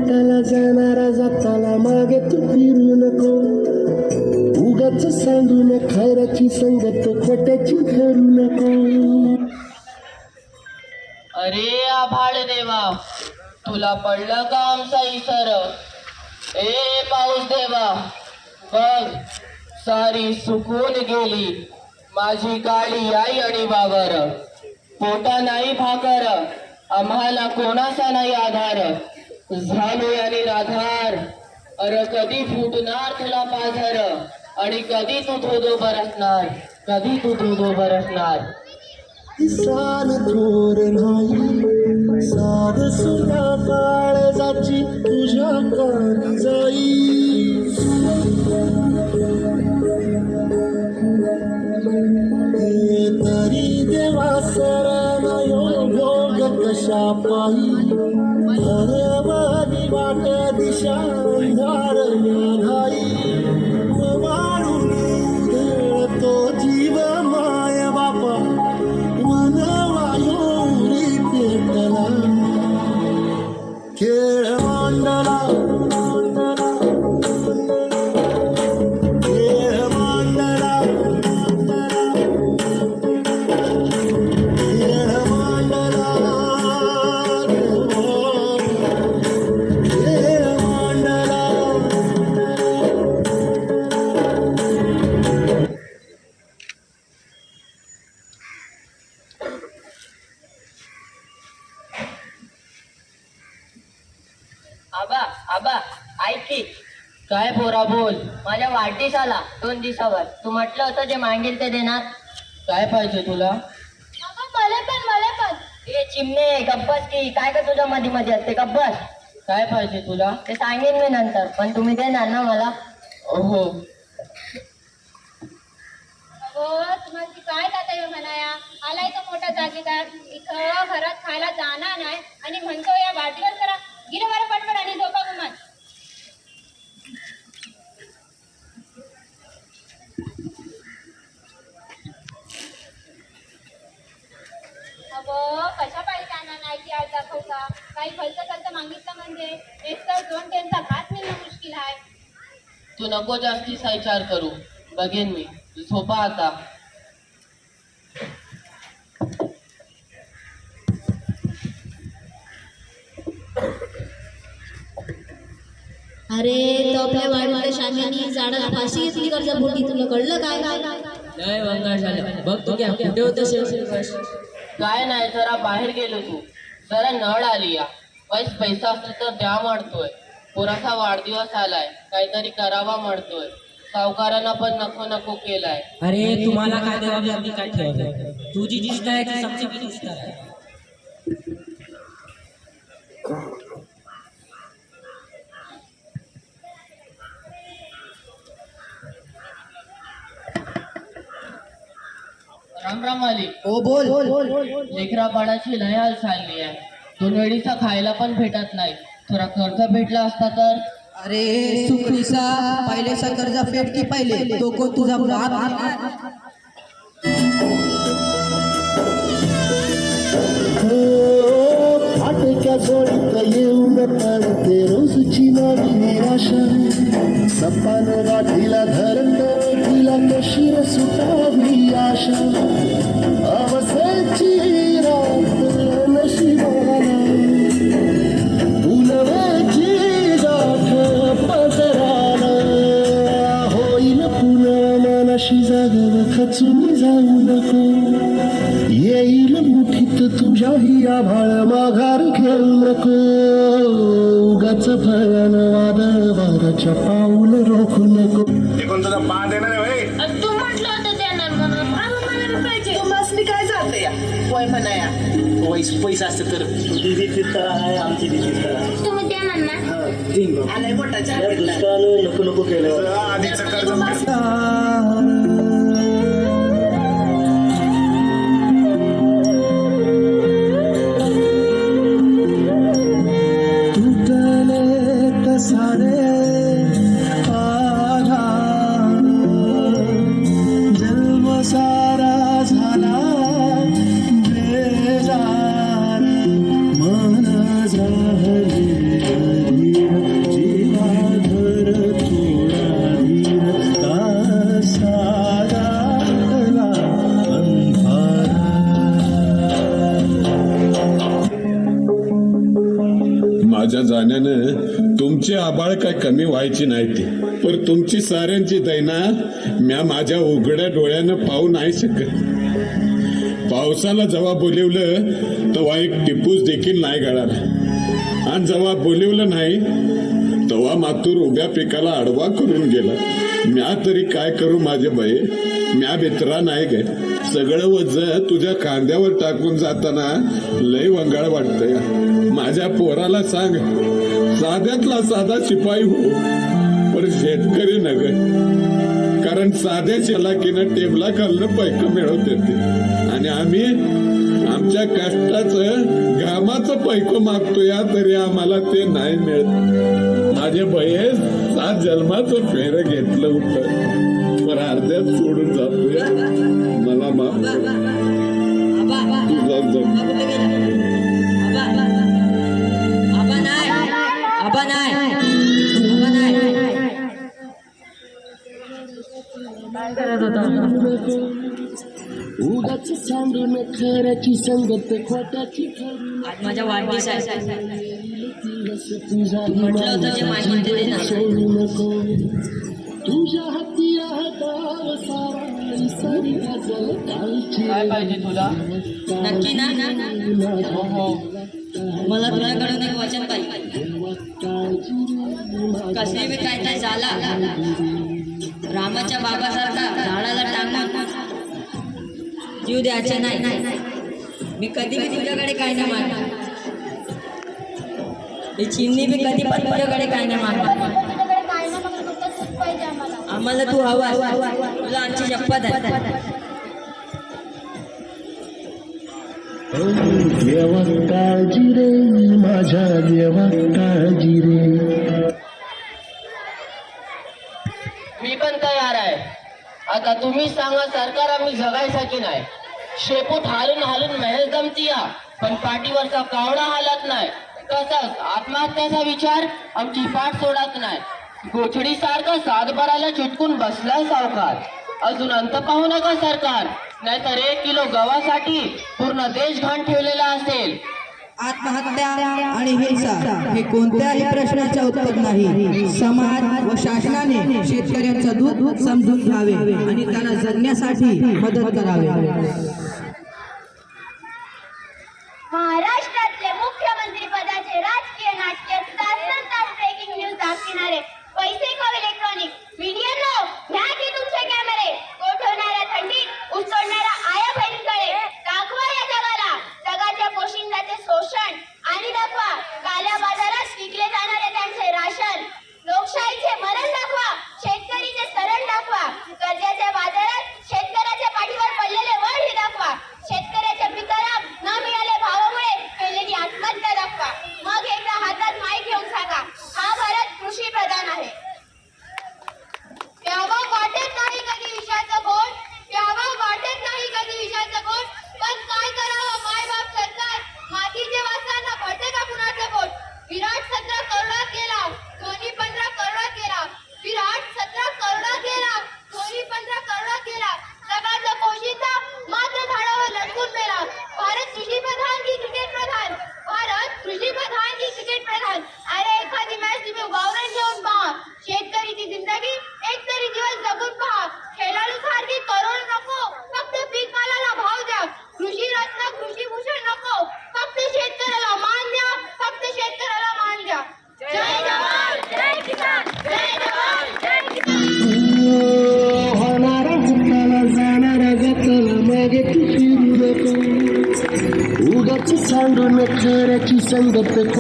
भेटायला जाणारा जाताला मागे तू फिरू नको. उगाच सांगून खैराची संगत खोट्याची धरू नको. अरे आभाळ देवा, तुला पडलं का आमचा इसर? ए पाऊस देवा, बघ सारी सुकून गेली माझी काळी आई आणि बाबर. पोटा नाही भाकर, आम्हाला कोणाचा नाही आधार. झालो आणि राधार, अरे कधी फुटणार तुला पाझर? आणि कधी तू धोधो बरसणार, कधी तू धोधो बरसणार? साल थोर नाही साध सुद्धा काळजाची तुझ्या कानी जाई. तरी देवा सरण योग कशा पायी हरवानी वाट दिशा धाई. वाढून तो जीव माय बापा मनवायोरी पेटला. खेळ मांडला खेळ मांडला खेळ मांडला खेळ मांडला. आबा आबा ऐक की. काय पोरा बोल. माझ्या वाढदिवसाला 2 दिवसावर तू म्हटलं होतं जे मागेल ते देणार. काय पाहिजे तुला? मला पण. ए चिमणे गप्पस की. काय का तुझ्या मध्ये मध्ये असते, गप्पस. काय पाहिजे तुला ते सांगेन मी नंतर, पण तुम्ही देणार ना मला? हो. तुम्हाला काय जाता म्हणाया? आलाय तो मोठा जागीदार, इथं घरात खायला जाणार नाही आणि म्हणतो या वाढदिवस करा. गेलं बरं पटपट आणि झोपा गुमान. अगं कशा पाहिजे त्यांना नाही की आज दाखवता. काही भलतं खर्च मागितलं म्हणजे एक तर 2 टाइमचा भात मिळणं मुश्किल आहे. तू नको जास्ती विचार करू, बघेन मी. झोपा आता. अरे तो आपल्या वाडीतल्या शाम्यानी झाडाला फाशी घेतली कर्जा बोटी. तुला कळलं काय? लय वंगाळ झालं बघ. तू क्या कुठे होतं शेवटी? काय नाही, जरा बाहेर गेलो तू. जरा नळ आली या. पैसा असतो तर द्या म्हणतोय. पोराचा वाढदिवस आलाय, काहीतरी करावा म्हणतोय. सावकारांना पण नको नको केलाय. अरे तुम्हाला काय देवा, मी काय ठेवलं? तुझी दिसत आहे की समजी की दिसत आहे? राम राम आली. ओ बोल. लेकरा बाळाची लय हाल चालली आहे. 2 वेळीचा खायला पण भेटत नाही. थोडा कर्ज भेटला असता तर. अरे सुखरीसा, पहिलेचा कर्जा फेड की पहिले. तो कोण तुझा बाप? फाटक्या जोडीत येऊन पडते रोजची नवी निराशा. सपान गाठीला धरण तिला कशीर सुटावी आशा. अवसेची रात नशिबाला फुलवेची गाठ पदराला. होईल पुन्हा मनाशी जागव खचून जाऊ नको. येईल मुठीत तुझ्याही आभाळ माघार घेऊ नको. उगाच भयान वादळ वाराच्या पाऊल रोखू नको. कोण तुझा पा देणार आहे? तू म्हटलं होतं देणार म्हणून. मला पाहिजे. तुम्हाला काय जातं या वय म्हणाया? पैसा असते तर दिदी चित्तरा आहे, आमची दिदी चित्तरा. तुम्ही देणार ना? आलाय मोठाच्या नको नको केलं आधीचं कर्ज. सारे आधार जन्म सारा झाला बेजार. मन झाली माझ्या जाण्यानं तुमची आबाळ काय कमी व्हायची नाही ती, पण तुमची साऱ्यांची दैना म्या माझ्या उघड्या डोळ्यानं पाहू नाही शकत. पावसाला जेव्हा बोलिवलं तेव्हा एक टिपूस देखील नाही गळाला, आणि जेव्हा बोलिवलं नाही तेव्हा मातूर उभ्या पिकाला आडवा करून गेला. म्या तरी काय करू माझे बाई, म्या भित्रा नाही गे. सगळं वज तुझ्या खांद्यावर टाकून जाताना लय वंगाळ वाटतंय. माझ्या पोराला सांग साध्यातला साधा शिपाई हो, पण शेतकरी नग, कारण साध्या शेलाकीनं टेबला खालनं पैक मिळवते ते, आणि आम्ही आमच्या कष्टाचं घामाचं पैको मागतोय तरी आम्हाला ते नाही मिळत. माझे बये 7 जन्माचं फेर घेतलं होतं, पण अर्ध्यात सोडून जातोय. मला माफ कर. तुझा जग उगाच सांडून खऱ्याची संगत खोट्याची आज माझा वाढदिवस आहे. तुझा म्हटलं होतं जे मागितलं ते देणार. सोडू नको. तुझ्या हाती हातावर सारा सारी गजल कालची. काय पाहिजे तुला? नक्की ना? हो हो. मला तुझ्याकडून एक वचन पाहिजे. कसली बी काय काय झाला, रामाच्या बाबासारखा झाडाला टांगून जीव द्यायचे नाही. मी कधी बी तुझ्याकडे काय नाही मागणार. ही चिमणी बी कधी पण तुझ्याकडे काय नाही मागणार. तुझ्याकडे काय ना मग फक्त तूच पाहिजे आम्हाला. आम्हाला तू हवा, तुला आमची शपथ आहे. देवा काळजी रे, माझ्या देवा काळजी रे. मी पण तयार आहे. आता तुम्ही सांगा सरकार आम्ही जगायचा की नाही. शेपूट हालून हालून मेहनत जमतीया, पण पाठीवरचा कावडा हालत नाही. तसंच आत्महत्याचा विचार आमची पाठ सोडत नाही. गोछडी सारखा सातबाराला चिटकून बसलाय सावकार. अजून अंत पाहू नका सरकार, नाहीतर 1 किलो गव्हासाठी पूर्ण देश घाण ठेवलेला असेल. आत्महत्या आणि हिंसा हे कोणत्याही प्रश्नाचे उत्तर नाही. समाज व शासनाने शेतकऱ्यांचं दुःख समजून घ्यावे आणि त्यांना जगण्यासाठी मदत करावी. महाराष्ट्रातले मुख्यमंत्री पदाचे राजकीय नाट्य तास ब्रेकिंग न्यूज दाखविणारे पैसे खाऊ इलेक्ट्रॉनिक मीडिया घ्या की तुमचे कॅमेरे. गोठवणाऱ्या थंडीत उसळणाऱ्या आया बहिणीकडे दाखवा या जगाला जगाच्या पोशिंदाचे शोषण, आणि दाखवा काल्या बाजारात विकले जाणारे त्यांचे राशन. लोकशाहीचे मरण दाखवा, शेतकरीचे सरण दाखवा. कर्जाच्या बाजारात शेतकऱ्याच्या पाठीवर पडलेले वड हे दाखवा. शेतकऱ्याच्या पिकाला न मिळाले भावामुळे केलेली आत्महत्या दाखवा. मग एकदा हातात माईक घेऊन सांगा, हा भारत कृषी प्रधान आहे. प्यावं वाटत नाही कधी विषाचं गोड, प्यावं वाटत नाही कधी विषाचं गोड, पण काय करावं मायबाप सरकार. मातीचे वासना पडते का कुणाचं पोट. विराट 17 करोडात गेला, धोनी 15 करोडात गेला. विराट 17 करोडात गेला, धोनी 15 करोडात गेला. जगाचा पोशिंदा मात्र झाडावर लटकून मेला. भारत कृषी प्रधान की क्रिकेट प्रधान, भारत कृषी प्रधान की क्रिकेट प्रधान. अरे एखादी मॅच तुम्ही वावरण घेऊन पहा. शेतकरीची जिंदगी एक तरी दिवस जगून पहा. खेळाडू सारखी करोड नको, फक्त पीक मालाला भाव द्या. कृषी रत्न कृषी भूषण नको, फक्त शेतकऱ्याला मान द्या, फक्त शेतकऱ्याला मान द्या. जय जवान जय किसान, जय जवान जय किसान. होणारा हाताला जाणारा गताला मागे तू फिरू नको. उगाच सांडून खऱ्याची संगत